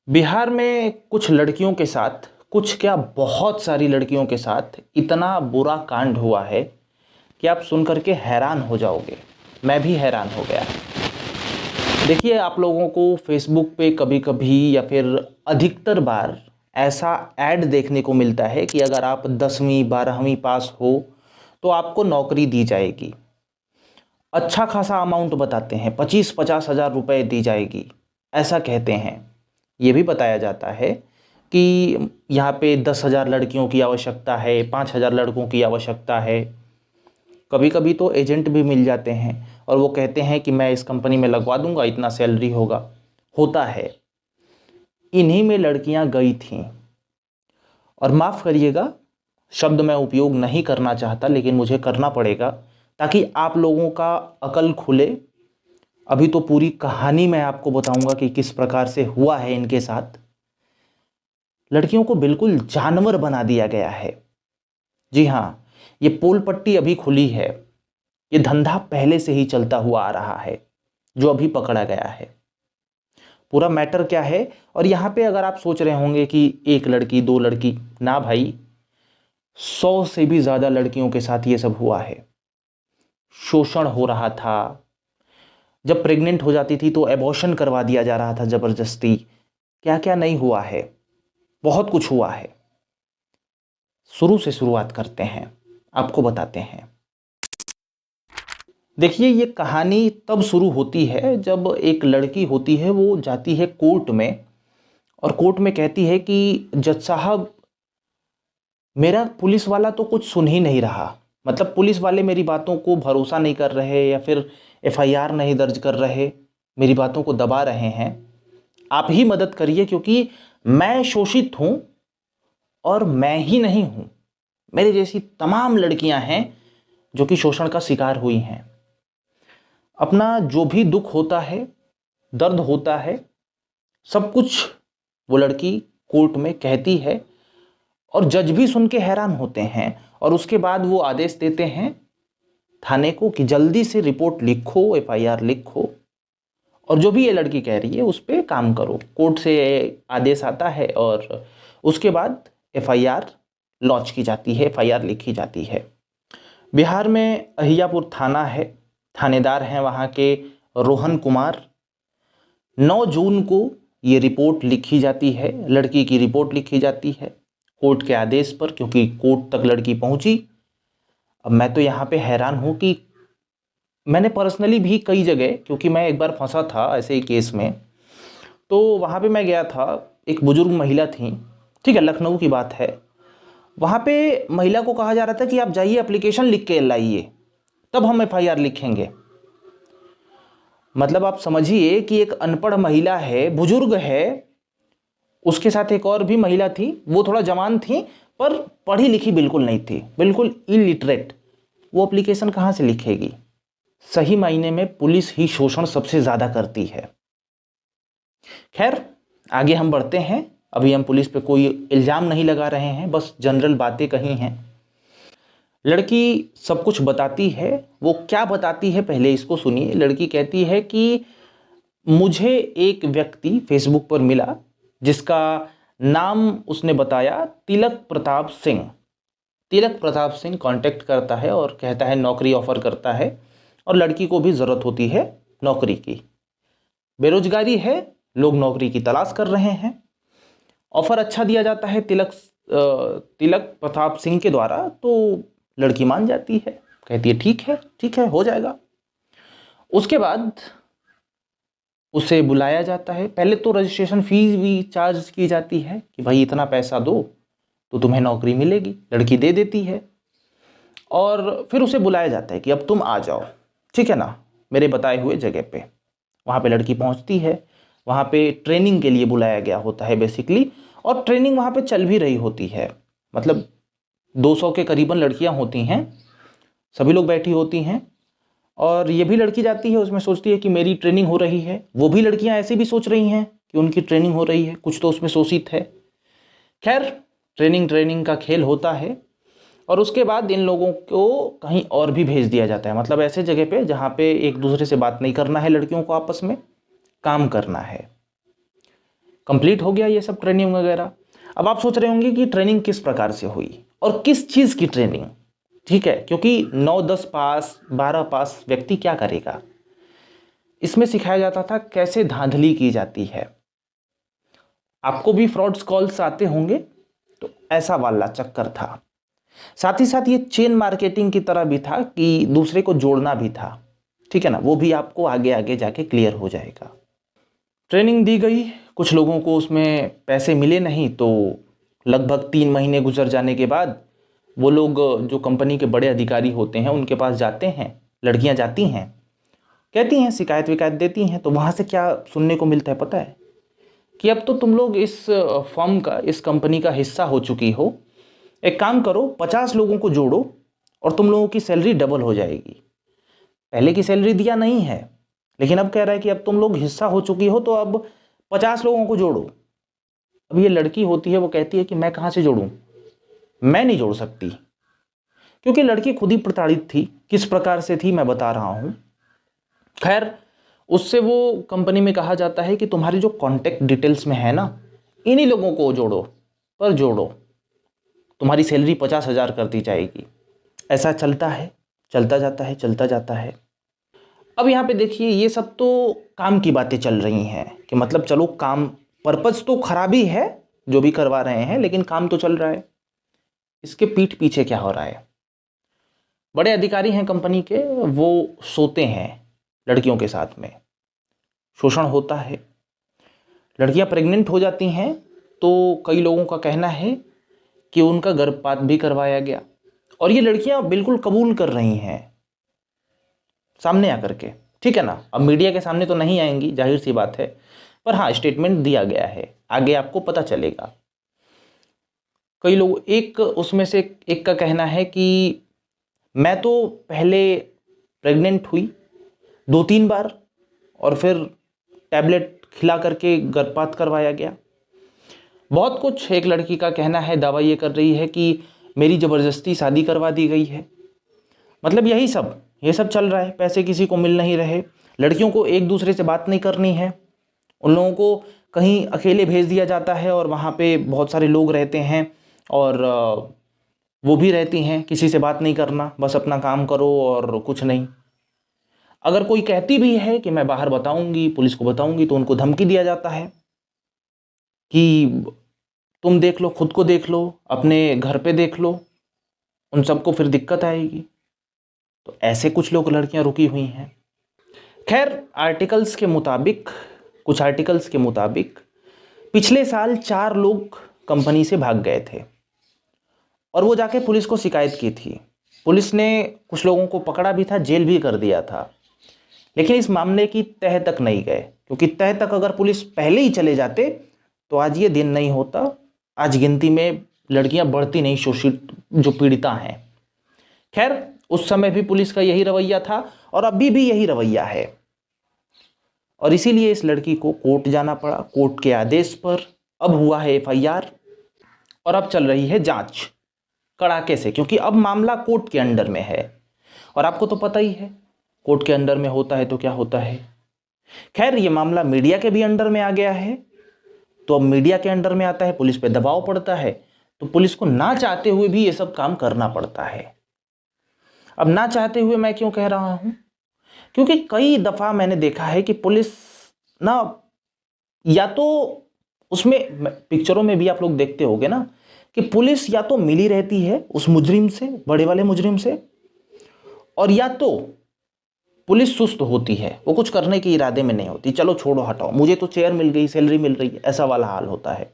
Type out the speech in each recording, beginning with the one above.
बिहार में कुछ लड़कियों के साथ, कुछ क्या बहुत सारी लड़कियों के साथ इतना बुरा कांड हुआ है कि आप सुन करके हैरान हो जाओगे। मैं भी हैरान हो गया। देखिए, आप लोगों को फेसबुक पे कभी कभी या फिर अधिकतर बार ऐसा ऐड देखने को मिलता है कि अगर आप 10वीं 12वीं पास हो तो आपको नौकरी दी जाएगी। अच्छा खासा अमाउंट बताते हैं, 25-50 हज़ार रुपये दी जाएगी, ऐसा कहते हैं। ये भी बताया जाता है कि यहाँ पे 10,000 लड़कियों की आवश्यकता है, 5,000 लड़कों की आवश्यकता है। कभी कभी तो एजेंट भी मिल जाते हैं और वो कहते हैं कि मैं इस कंपनी में लगवा दूंगा, इतना सैलरी होगा। होता है। इन्हीं में लड़कियां गई थीं। और माफ़ करिएगा, शब्द मैं उपयोग नहीं करना चाहता लेकिन मुझे करना पड़ेगा ताकि आप लोगों का अकल खुले। अभी तो पूरी कहानी मैं आपको बताऊंगा कि किस प्रकार से हुआ है इनके साथ। लड़कियों को बिल्कुल जानवर बना दिया गया है। जी हाँ, ये पोल पट्टी अभी खुली है। ये धंधा पहले से ही चलता हुआ आ रहा है, जो अभी पकड़ा गया है। पूरा मैटर क्या है? और यहाँ पे अगर आप सोच रहे होंगे कि एक लड़की, दो लड़की, ना भाई, 100 से भी ज़्यादा लड़कियों के साथ ये सब हुआ है। शोषण हो रहा था। जब प्रेग्नेंट हो जाती थी तो एबॉर्शन करवा दिया जा रहा था ज़बरदस्ती। क्या क्या नहीं हुआ है, बहुत कुछ हुआ है। शुरू से शुरुआत करते हैं, आपको बताते हैं। देखिए, ये कहानी तब शुरू होती है जब एक लड़की होती है, वो जाती है कोर्ट में और कोर्ट में कहती है कि जज साहब, मेरा पुलिस वाला तो कुछ सुन ही नहीं रहा। मतलब पुलिस वाले मेरी बातों को भरोसा नहीं कर रहे या फिर एफआईआर नहीं दर्ज कर रहे, मेरी बातों को दबा रहे हैं। आप ही मदद करिए क्योंकि मैं शोषित हूं और मैं ही नहीं हूं, मेरे जैसी तमाम लड़कियां हैं जो कि शोषण का शिकार हुई हैं। अपना जो भी दुख होता है, दर्द होता है, सब कुछ वो लड़की कोर्ट में कहती है और जज भी सुन के हैरान होते हैं। और उसके बाद वो आदेश देते हैं थाने को कि जल्दी से रिपोर्ट लिखो, एफआईआर लिखो और जो भी ये लड़की कह रही है उस पर काम करो। कोर्ट से आदेश आता है और उसके बाद एफआईआर लॉन्च की जाती है, एफआईआर लिखी जाती है। बिहार में अहियापुर थाना है, थानेदार हैं वहाँ के रोहन कुमार। 9 जून को ये रिपोर्ट लिखी जाती है, लड़की की रिपोर्ट लिखी जाती है कोर्ट के आदेश पर, क्योंकि कोर्ट तक लड़की पहुंची। अब मैं तो यहाँ पे हैरान हूँ कि मैंने पर्सनली भी कई जगह, क्योंकि मैं एक बार फंसा था ऐसे ही केस में, तो वहाँ पे मैं गया था। एक बुजुर्ग महिला थी, ठीक है, लखनऊ की बात है। वहाँ पे महिला को कहा जा रहा था कि आप जाइए एप्लीकेशन लिख के लाइए, तब हम एफआईआर लिखेंगे। मतलब आप समझिए कि एक अनपढ़ महिला है, बुजुर्ग है, उसके साथ एक और भी महिला थी, वो थोड़ा जवान थी पर पढ़ी लिखी बिल्कुल नहीं थी, बिल्कुल इलिटरेट। वो एप्लीकेशन कहाँ से लिखेगी? सही मायने में पुलिस ही शोषण सबसे ज़्यादा करती है। खैर, आगे हम बढ़ते हैं। अभी हम पुलिस पे कोई इल्ज़ाम नहीं लगा रहे हैं, बस जनरल बातें कही हैं। लड़की सब कुछ बताती है। वो क्या बताती है पहले इसको सुनिए। लड़की कहती है कि मुझे एक व्यक्ति फेसबुक पर मिला जिसका नाम उसने बताया तिलक प्रताप सिंह। तिलक प्रताप सिंह कांटेक्ट करता है और कहता है नौकरी ऑफर करता है और लड़की को भी ज़रूरत होती है नौकरी की। बेरोजगारी है, लोग नौकरी की तलाश कर रहे हैं। ऑफर अच्छा दिया जाता है तिलक प्रताप सिंह के द्वारा, तो लड़की मान जाती है, कहती है ठीक है, ठीक है, हो जाएगा। उसके बाद उसे बुलाया जाता है। पहले तो रजिस्ट्रेशन फीस भी चार्ज की जाती है कि भाई इतना पैसा दो तो तुम्हें नौकरी मिलेगी। लड़की दे देती है और फिर उसे बुलाया जाता है कि अब तुम आ जाओ, ठीक है ना, मेरे बताए हुए जगह पे। वहाँ पे लड़की पहुँचती है। वहाँ पे ट्रेनिंग के लिए बुलाया गया होता है बेसिकली, और ट्रेनिंग वहाँ पे चल भी रही होती है। मतलब 200 के करीबन लड़कियाँ होती हैं, सभी लोग बैठी होती हैं और ये भी लड़की जाती है, उसमें सोचती है कि मेरी ट्रेनिंग हो रही है। वो भी लड़कियां ऐसे भी सोच रही हैं कि उनकी ट्रेनिंग हो रही है, कुछ तो उसमें शोषित है। खैर, ट्रेनिंग का खेल होता है और उसके बाद इन लोगों को कहीं और भी भेज दिया जाता है। मतलब ऐसे जगह पे जहाँ पे एक दूसरे से बात नहीं करना है, लड़कियों को आपस में काम करना है। कंप्लीट हो गया ये सब ट्रेनिंग वगैरह। अब आप सोच रहे होंगे कि ट्रेनिंग किस प्रकार से हुई और किस चीज़ की ट्रेनिंग, ठीक है, क्योंकि 9-10 पास 12 पास व्यक्ति क्या करेगा। इसमें सिखाया जाता था कैसे धांधली की जाती है। आपको भी फ्रॉड्स कॉल्स आते होंगे, तो ऐसा वाला चक्कर था। साथ ही साथ ये चेन मार्केटिंग की तरह भी था कि दूसरे को जोड़ना भी था, ठीक है ना, वो भी आपको आगे आगे जाके क्लियर हो जाएगा। ट्रेनिंग दी गई, कुछ लोगों को उसमें पैसे मिले नहीं, तो लगभग 3 महीने गुजर जाने के बाद वो लोग जो कंपनी के बड़े अधिकारी होते हैं उनके पास जाते हैं, लड़कियां जाती हैं, कहती हैं, शिकायत विकायत देती हैं, तो वहाँ से क्या सुनने को मिलता है पता है, कि अब तो तुम लोग इस फर्म का, इस कंपनी का हिस्सा हो चुकी हो, एक काम करो 50 लोगों को जोड़ो और तुम लोगों की सैलरी डबल हो जाएगी। पहले की सैलरी दिया नहीं है, लेकिन अब कह रहा है कि अब तुम लोग हिस्सा हो चुकी हो तो अब 50 लोगों को जोड़ो। अब ये लड़की होती है, वो कहती है कि मैं कहाँ से जोड़ूं, मैं नहीं जोड़ सकती, क्योंकि लड़की खुद ही प्रताड़ित थी। किस प्रकार से थी मैं बता रहा हूं। खैर, उससे वो कंपनी में कहा जाता है कि तुम्हारी जो कॉन्टेक्ट डिटेल्स में है ना, इन्हीं लोगों को जोड़ो, पर जोड़ो, तुम्हारी सैलरी 50,000 कर दी जाएगी। ऐसा चलता है, चलता जाता है, चलता जाता है। अब यहाँ पे देखिए, ये सब तो काम की बातें चल रही हैं कि मतलब चलो काम, पर्पस तो खराब ही है जो भी करवा रहे हैं, लेकिन काम तो चल रहा है। इसके पीठ पीछे क्या हो रहा है, बड़े अधिकारी हैं कंपनी के, वो सोते हैं लड़कियों के साथ में, शोषण होता है, लड़कियां प्रेग्नेंट हो जाती हैं, तो कई लोगों का कहना है कि उनका गर्भपात भी करवाया गया, और ये लड़कियां बिल्कुल कबूल कर रही हैं सामने आकर के, ठीक है ना। अब मीडिया के सामने तो नहीं आएंगी, जाहिर सी बात है, पर हाँ स्टेटमेंट दिया गया है, आगे आपको पता चलेगा। कई लोग, एक उसमें से एक का कहना है कि मैं तो पहले प्रेग्नेंट हुई 2-3 बार और फिर टैबलेट खिला करके गर्भपात करवाया गया। बहुत कुछ, एक लड़की का कहना है, दावा ये कर रही है कि मेरी ज़बरदस्ती शादी करवा दी गई है। मतलब यही सब, ये सब चल रहा है। पैसे किसी को मिल नहीं रहे, लड़कियों को एक दूसरे से बात नहीं करनी है, उन लोगों को कहीं अकेले भेज दिया जाता है और वहाँ पे बहुत सारे लोग रहते हैं और वो भी रहती हैं, किसी से बात नहीं करना, बस अपना काम करो और कुछ नहीं। अगर कोई कहती भी है कि मैं बाहर बताऊंगी, पुलिस को बताऊंगी, तो उनको धमकी दिया जाता है कि तुम देख लो, खुद को देख लो, अपने घर पे देख लो, उन सबको फिर दिक्कत आएगी। तो ऐसे कुछ लोग, लड़कियां रुकी हुई हैं। खैर, आर्टिकल्स के मुताबिक, कुछ आर्टिकल्स के मुताबिक पिछले साल 4 लोग कंपनी से भाग गए थे और वो जाके पुलिस को शिकायत की थी। पुलिस ने कुछ लोगों को पकड़ा भी था, जेल भी कर दिया था, लेकिन इस मामले की तह तक नहीं गए, क्योंकि तह तक अगर पुलिस पहले ही चले जाते तो आज ये दिन नहीं होता। आज गिनती में लड़कियां बढ़ती नहीं, शोषित जो पीड़िता हैं। खैर, उस समय भी पुलिस का यही रवैया था और अभी भी यही रवैया है, और इसीलिए इस लड़की को कोर्ट जाना पड़ा। कोर्ट के आदेश पर अब हुआ है FIR और अब चल रही है जांच कड़ाके से, क्योंकि अब मामला कोर्ट के अंडर में है और आपको तो पता ही है कोर्ट के अंडर में होता है तो क्या होता है। खैर, ये मामला मीडिया के भी अंडर में आ गया है, तो अब मीडिया के अंडर में आता है, पुलिस पे दबाव पड़ता है, तो पुलिस को ना चाहते हुए भी ये सब काम करना पड़ता है। अब ना चाहते हुए मैं क्यों कह रहा हूं, क्योंकि कई दफा मैंने देखा है कि पुलिस ना, या तो उसमें पिक्चरों में भी आप लोग देखते होंगे ना, कि पुलिस या तो मिली रहती है उस मुजरिम से, बड़े वाले मुजरिम से, और या तो पुलिस सुस्त होती है, वो कुछ करने के इरादे में नहीं होती, चलो छोड़ो हटाओ, मुझे तो चेयर मिल गई, सैलरी मिल रही है, ऐसा वाला हाल होता है।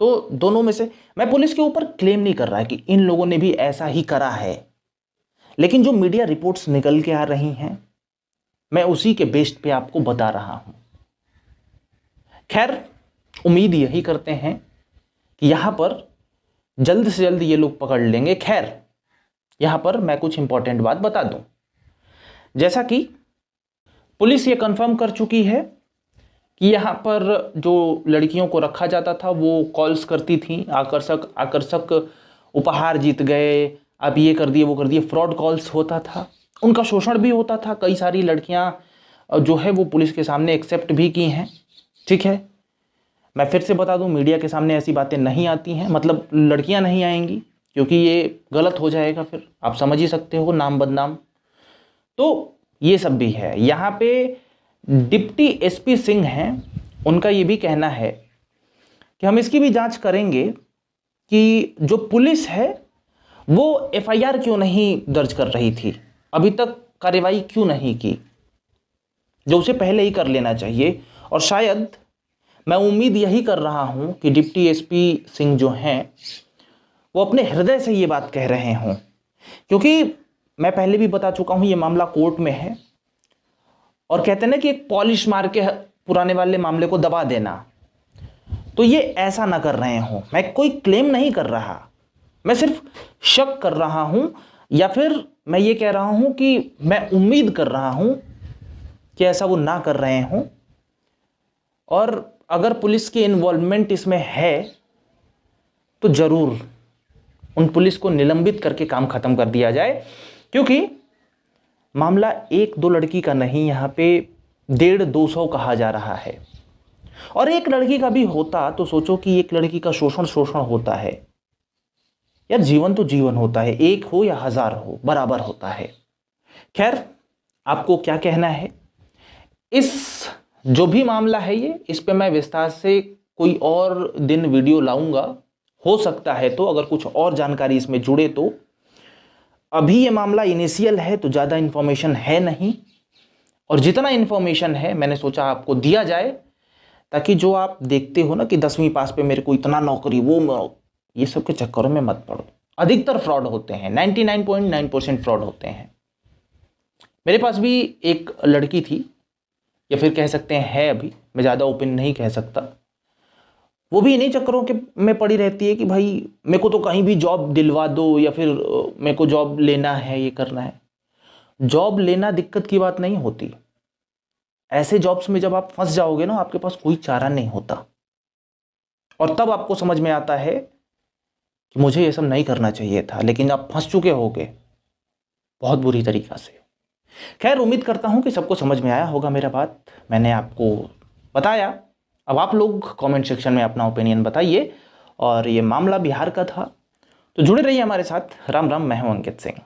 तो दोनों में से, मैं पुलिस के ऊपर क्लेम नहीं कर रहा कि इन लोगों ने भी ऐसा ही करा है, लेकिन जो मीडिया रिपोर्ट्स निकल के आ रही हैं, मैं उसी के बेस्ड पे आपको बता रहा हूं। खैर, उम्मीद यही करते हैं कि यहां पर जल्द से जल्द ये लोग पकड़ लेंगे। खैर, यहां पर मैं कुछ इंपॉर्टेंट बात बता दूं, जैसा कि पुलिस ये कंफर्म कर चुकी है कि यहां पर जो लड़कियों को रखा जाता था वो कॉल्स करती थी, आकर्षक आकर्षक उपहार जीत गए, आप ये कर दिए, वो कर दिए, फ्रॉड कॉल्स होता था, उनका शोषण भी होता था। कई सारी लड़कियां जो है वो पुलिस के सामने एक्सेप्ट भी की हैं, ठीक है। मैं फिर से बता दूं, मीडिया के सामने ऐसी बातें नहीं आती हैं, मतलब लड़कियां नहीं आएंगी, क्योंकि ये गलत हो जाएगा, फिर आप समझ ही सकते हो, नाम बदनाम। तो ये सब भी है। यहाँ पे डिप्टी एसपी सिंह हैं, उनका ये भी कहना है कि हम इसकी भी जांच करेंगे कि जो पुलिस है वो एफआईआर क्यों नहीं दर्ज कर रही थी, अभी तक कार्रवाई क्यों नहीं की, जो उसे पहले ही कर लेना चाहिए। और शायद मैं उम्मीद यही कर रहा हूं कि डिप्टी एसपी सिंह जो हैं वो अपने हृदय से ये बात कह रहे हों, क्योंकि मैं पहले भी बता चुका हूं ये मामला कोर्ट में है, और कहते हैं ना कि एक पॉलिश मार के पुराने वाले मामले को दबा देना, तो ये ऐसा ना कर रहे हों। मैं कोई क्लेम नहीं कर रहा, मैं सिर्फ शक कर रहा हूं, या फिर मैं ये कह रहा हूं कि मैं उम्मीद कर रहा हूं कि ऐसा वो ना कर रहे हों। और अगर पुलिस की इन्वॉल्वमेंट इसमें है तो जरूर उन पुलिस को निलंबित करके काम खत्म कर दिया जाए, क्योंकि मामला एक दो लड़की का नहीं, यहां पे 150-200 कहा जा रहा है। और एक लड़की का भी होता तो सोचो कि एक लड़की का शोषण होता है यार, जीवन तो जीवन होता है, एक हो या 1000 हो बराबर होता है। खैर, आपको क्या कहना है इस जो भी मामला है ये, इस पे मैं विस्तार से कोई और दिन वीडियो लाऊंगा, हो सकता है तो अगर कुछ और जानकारी इसमें जुड़े तो। अभी ये मामला इनिशियल है तो ज़्यादा इन्फॉर्मेशन है नहीं, और जितना इन्फॉर्मेशन है मैंने सोचा आपको दिया जाए, ताकि जो आप देखते हो ना कि 10वीं पास पे मेरे को इतना नौकरी, वो ये सब के चक्करों में मत पड़ो। अधिकतर फ्रॉड होते हैं, 99.9% फ्रॉड होते हैं। मेरे पास भी एक लड़की थी, या फिर कह सकते हैं है, अभी मैं ज़्यादा ओपन नहीं कह सकता, वो भी इन्हीं चक्करों के में पड़ी रहती है कि भाई मेरे को तो कहीं भी जॉब दिलवा दो, या फिर मेरे को जॉब लेना है, ये करना है। जॉब लेना दिक्कत की बात नहीं होती, ऐसे जॉब्स में जब आप फंस जाओगे ना, आपके पास कोई चारा नहीं होता, और तब आपको समझ में आता है कि मुझे ये सब नहीं करना चाहिए था, लेकिन आप फंस चुके होगे बहुत बुरी तरीका से। खैर, उम्मीद करता हूं कि सबको समझ में आया होगा मेरा बात, मैंने आपको बताया। अब आप लोग कमेंट सेक्शन में अपना ओपिनियन बताइए, और ये मामला बिहार का था, तो जुड़े रहिए हमारे साथ। राम राम, मैं हूं अंकित सिंह।